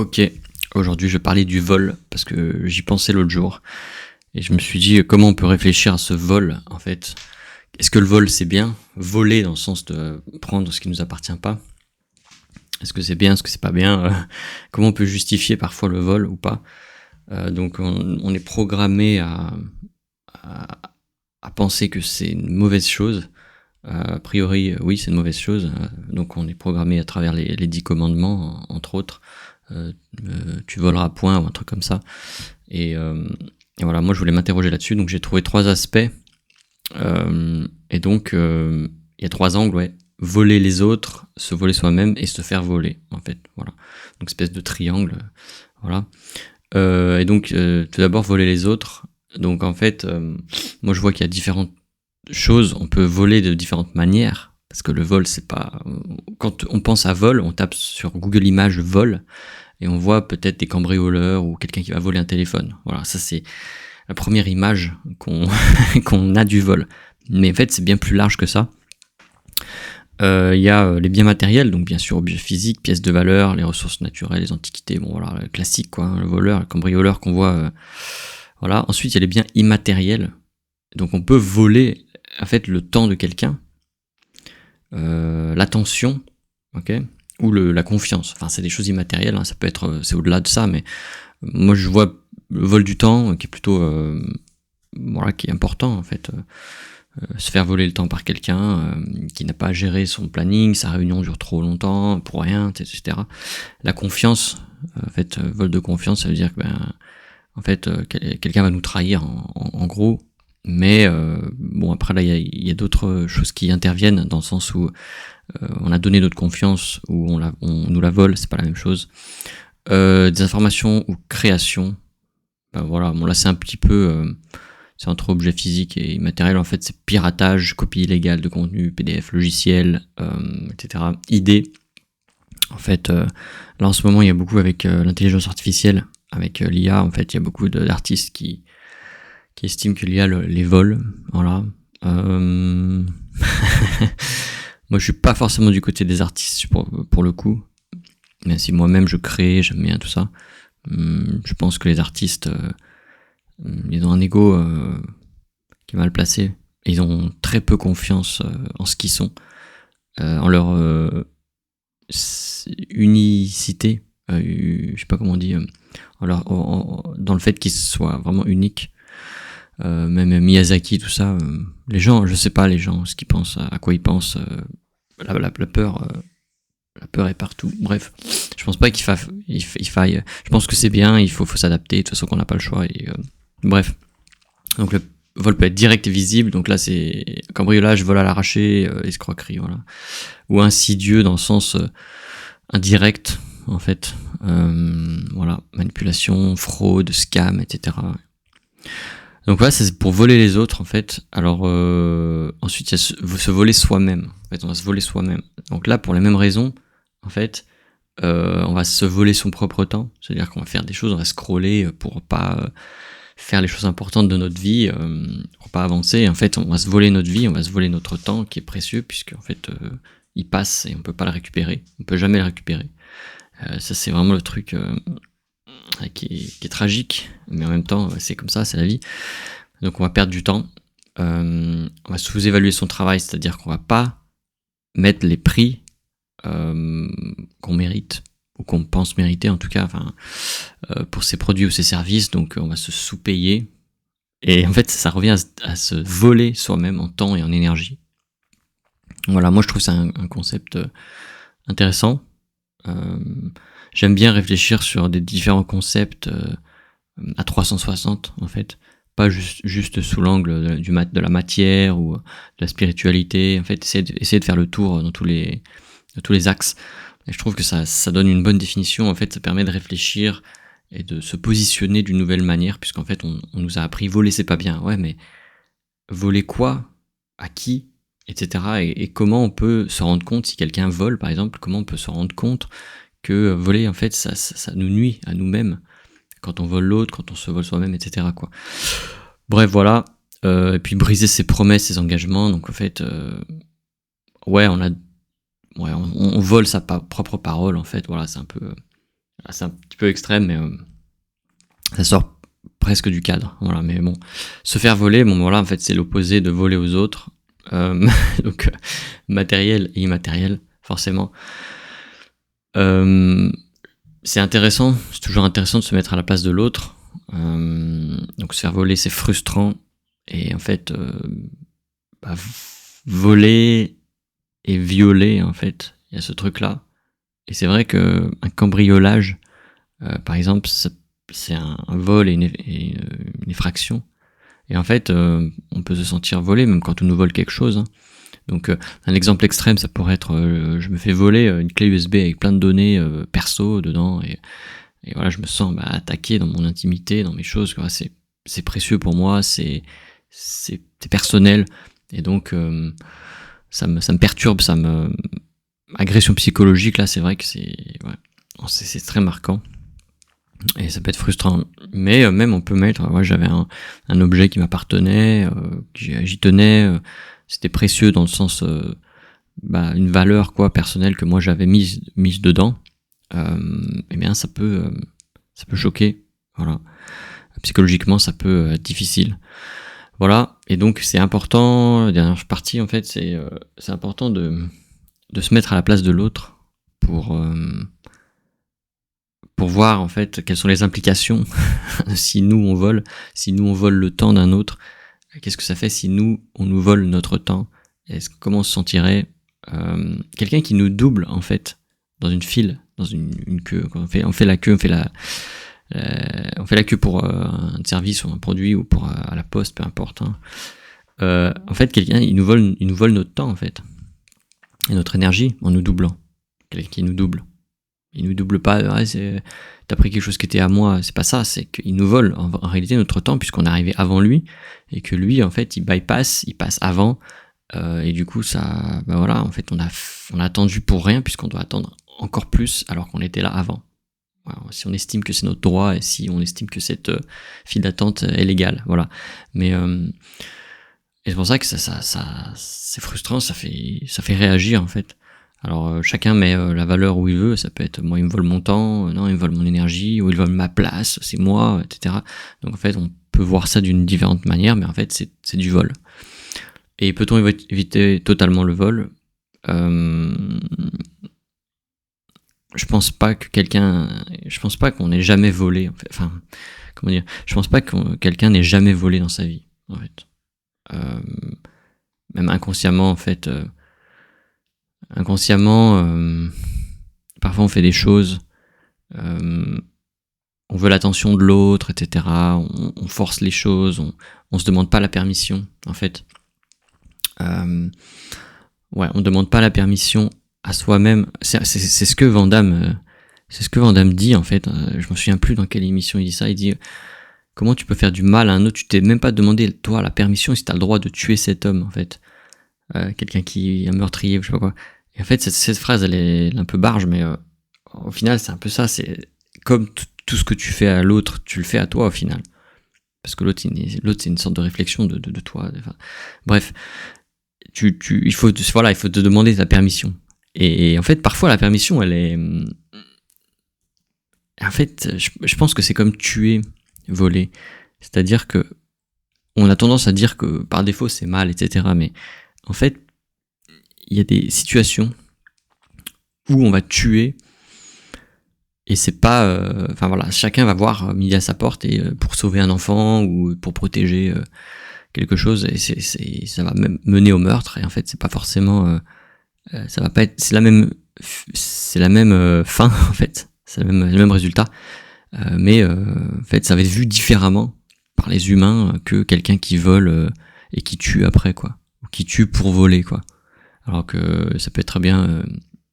Ok, aujourd'hui je vais parler du vol parce que j'y pensais l'autre jour et je me suis dit comment on peut réfléchir à ce vol en fait. Est-ce que le vol c'est bien? Voler dans le sens de prendre ce qui nous appartient pas. Est-ce que c'est bien? Est-ce que c'est pas bien? Comment on peut justifier parfois le vol ou pas? Donc on est programmé à, à penser que c'est une mauvaise chose. A priori, oui, c'est une mauvaise chose. Donc on est programmé à travers les 10 commandements, entre autres. Tu voleras point ou un truc comme ça. Et voilà, moi je voulais m'interroger là-dessus. Donc j'ai trouvé 3 aspects. Et donc il y a 3 angles, ouais. Voler les autres, se voler soi-même et se faire voler, en fait. Voilà. Donc espèce de triangle. Voilà. Et donc tout d'abord voler les autres. Donc en fait, moi je vois qu'il y a différentes choses, on peut voler de différentes manières, parce que le vol, c'est pas... Quand on pense à vol, on tape sur Google Images vol, et on voit peut-être des cambrioleurs ou quelqu'un qui va voler un téléphone. Voilà, ça c'est la première image qu'on qu'on a du vol. Mais en fait, c'est bien plus large que ça. Il y a les biens matériels, donc bien sûr objets physiques, pièces de valeur, les ressources naturelles, les antiquités, bon voilà, le classique quoi, le voleur, le cambrioleur qu'on voit. Voilà. Ensuite, il y a les biens immatériels. Donc on peut voler en fait le temps de quelqu'un, l'attention, ok, ou la confiance. Enfin, c'est des choses immatérielles. Hein, ça peut être, c'est au-delà de ça, mais moi je vois le vol du temps qui est plutôt, voilà, qui est important en fait. Se faire voler le temps par quelqu'un qui n'a pas géré son planning, sa réunion dure trop longtemps pour rien, etc. La confiance, en fait, vol de confiance, ça veut dire que en fait, quelqu'un va nous trahir en gros. Mais bon, après là, il y a d'autres choses qui interviennent dans le sens où on a donné notre confiance ou on nous la vole, c'est pas la même chose. Des informations ou création, ben voilà, bon là c'est un petit peu, c'est entre objet physique et immatériel. En fait, c'est piratage, copie illégale de contenu, PDF, logiciel, etc. Idées. En fait, là en ce moment, il y a beaucoup avec l'intelligence artificielle, avec l'IA. En fait, il y a beaucoup d'artistes qui estiment que l'IA les vole. Voilà. Moi, je suis pas forcément du côté des artistes pour le coup. Même si moi-même je crée, j'aime bien tout ça. Je pense que les artistes, ils ont un ego qui est mal placé. Ils ont très peu confiance en ce qu'ils sont, en leur unicité. Je sais pas comment on dit. Dans le fait qu'ils soient vraiment uniques. Même Miyazaki, tout ça, les gens, je sais pas, les gens, ce qu'ils pensent, à quoi ils pensent, la peur, la peur est partout. Bref, je pense pas qu'il faille, je pense que c'est bien, il faut s'adapter, de toute façon qu'on n'a pas le choix. Bref, donc le vol peut être direct et visible, donc là c'est cambriolage, vol à l'arraché, escroquerie, voilà, ou insidieux dans le sens indirect, en fait, voilà, manipulation, fraude, scam, etc. Donc voilà, c'est pour voler les autres en fait. Alors ensuite il y a se voler soi-même. En fait, on va se voler soi-même. Donc là, pour les mêmes raisons, en fait, on va se voler son propre temps. C'est-à-dire qu'on va faire des choses, on va scroller pour pas faire les choses importantes de notre vie, pour pas avancer. En fait, on va se voler notre vie, on va se voler notre temps qui est précieux puisque en fait, il passe et on peut pas le récupérer. On peut jamais le récupérer. Ça c'est vraiment le truc. Qui est tragique, mais en même temps c'est comme ça, c'est la vie. Donc on va perdre du temps, on va sous-évaluer son travail, c'est-à-dire qu'on va pas mettre les prix qu'on mérite ou qu'on pense mériter en tout cas, enfin pour ses produits ou ses services. Donc on va se sous-payer et en fait ça revient à se voler soi-même en temps et en énergie. Voilà, moi je trouve ça un concept intéressant. J'aime bien réfléchir sur des différents concepts à 360 en fait, pas juste sous l'angle de la matière ou de la spiritualité. En fait, essayer de faire le tour dans tous les axes. Et je trouve que ça donne une bonne définition. En fait, ça permet de réfléchir et de se positionner d'une nouvelle manière, puisqu'en fait, on nous a appris voler c'est pas bien. Ouais, mais voler quoi? À qui? Etc. Et comment on peut se rendre compte si quelqu'un vole, par exemple, comment on peut se rendre compte que voler, en fait, ça nous nuit à nous-mêmes quand on vole l'autre, quand on se vole soi-même, etc. quoi. Bref, voilà. Et puis briser ses promesses, ses engagements. Donc en fait, ouais, on vole sa propre parole. En fait, voilà, c'est un peu c'est un petit peu extrême, mais ça sort presque du cadre. Voilà, mais bon, se faire voler, bon voilà, en fait, c'est l'opposé de voler aux autres. Donc matériel et immatériel, forcément. C'est intéressant, c'est toujours intéressant de se mettre à la place de l'autre. Donc se faire voler, c'est frustrant. Et en fait, voler et violer, en fait, il y a ce truc-là. Et c'est vrai que un cambriolage, par exemple, c'est un vol et une effraction. Et en fait, on peut se sentir volé même quand on nous vole quelque chose. Hein. Donc un exemple extrême, ça pourrait être je me fais voler une clé USB avec plein de données perso dedans et voilà, je me sens attaqué dans mon intimité, dans mes choses. Quoi. C'est précieux pour moi, c'est personnel et donc ça me perturbe, agression psychologique là, c'est vrai que c'est très marquant. Et ça peut être frustrant, mais même on peut mettre, j'avais un objet qui m'appartenait, j'y tenais, c'était précieux dans le sens, une valeur quoi personnelle que moi j'avais mise dedans. Eh bien ça peut choquer, voilà. Psychologiquement ça peut être difficile, voilà. Et donc c'est important, la dernière partie en fait, c'est important de se mettre à la place de l'autre pour voir en fait quelles sont les implications si nous on vole le temps d'un autre. Qu'est-ce que ça fait si on nous vole notre temps? Comment on se sentirait quelqu'un qui nous double en fait dans une file, dans une queue. Quand on fait la queue, on fait la queue pour un service ou un produit ou pour à la poste, peu importe. Hein. En fait, quelqu'un il nous vole notre temps en fait et notre énergie en nous doublant. Quelqu'un qui nous double. Il nous double pas, t'as pris quelque chose qui était à moi, c'est pas ça, c'est qu'il nous vole en réalité notre temps puisqu'on est arrivé avant lui et que lui en fait il passe avant et du coup ça, voilà, en fait on a attendu pour rien puisqu'on doit attendre encore plus alors qu'on était là avant. Voilà, si on estime que c'est notre droit et si on estime que cette file d'attente est légale, voilà. Mais et c'est pour ça que ça c'est frustrant, ça fait réagir en fait. Alors chacun met la valeur où il veut, ça peut être moi il me vole mon temps, non il me vole mon énergie, ou il vole ma place, c'est moi, etc. Donc en fait on peut voir ça d'une différente manière, mais en fait c'est du vol. Et peut-on éviter totalement le vol? Je pense pas qu'on ait jamais volé, en fait. Enfin, comment dire? Je pense pas que quelqu'un n'ait jamais volé dans sa vie, en fait. Même inconsciemment, en fait. Parfois on fait des choses, on veut l'attention de l'autre, etc. On force les choses, on se demande pas la permission, en fait. On demande pas la permission à soi-même. C'est ce que Van Damme, dit en fait. Je me souviens plus dans quelle émission il dit ça. Il dit comment tu peux faire du mal à un autre, tu t'es même pas demandé toi la permission si t'as le droit de tuer cet homme en fait. Quelqu'un qui est un meurtrier ou je sais pas quoi. Et en fait cette phrase elle est un peu barge, mais au final c'est un peu ça, c'est comme tout ce que tu fais à l'autre, tu le fais à toi au final. Parce que l'autre c'est une sorte de réflexion de toi. Enfin, bref, il faut te demander ta permission. Et en fait parfois la permission elle est... En fait je pense que c'est comme tuer, voler. C'est-à-dire que on a tendance à dire que par défaut c'est mal, etc. Mais en fait, il y a des situations où on va tuer et c'est pas... chacun va voir midi à sa porte et pour sauver un enfant ou pour protéger quelque chose et ça va même mener au meurtre et en fait c'est pas forcément... ça va pas être... C'est la même fin en fait, c'est le même résultat, mais en fait ça va être vu différemment par les humains que quelqu'un qui vole et qui tue après quoi, ou qui tue pour voler quoi. Alors que ça peut être très bien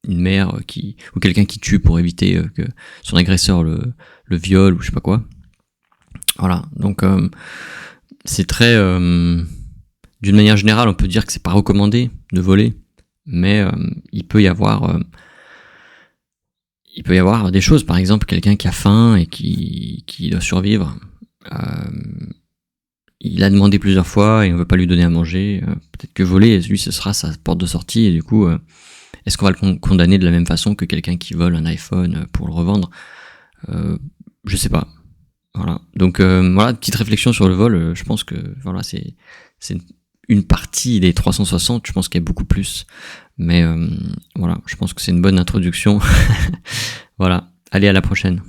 une mère ou quelqu'un qui tue pour éviter que son agresseur le viole ou je sais pas quoi. Voilà, donc c'est très... d'une manière générale, on peut dire que c'est pas recommandé de voler, mais il peut y avoir des choses, par exemple quelqu'un qui a faim et qui doit survivre. Il a demandé plusieurs fois et on veut pas lui donner à manger. Peut-être que voler, lui, ce sera sa porte de sortie et du coup, est-ce qu'on va le condamner de la même façon que quelqu'un qui vole un iPhone pour le revendre? Je sais pas. Voilà. Donc voilà, petite réflexion sur le vol. Je pense que voilà, c'est une partie des 360. Je pense qu'il y a beaucoup plus. Mais voilà, je pense que c'est une bonne introduction. Voilà. Allez, à la prochaine.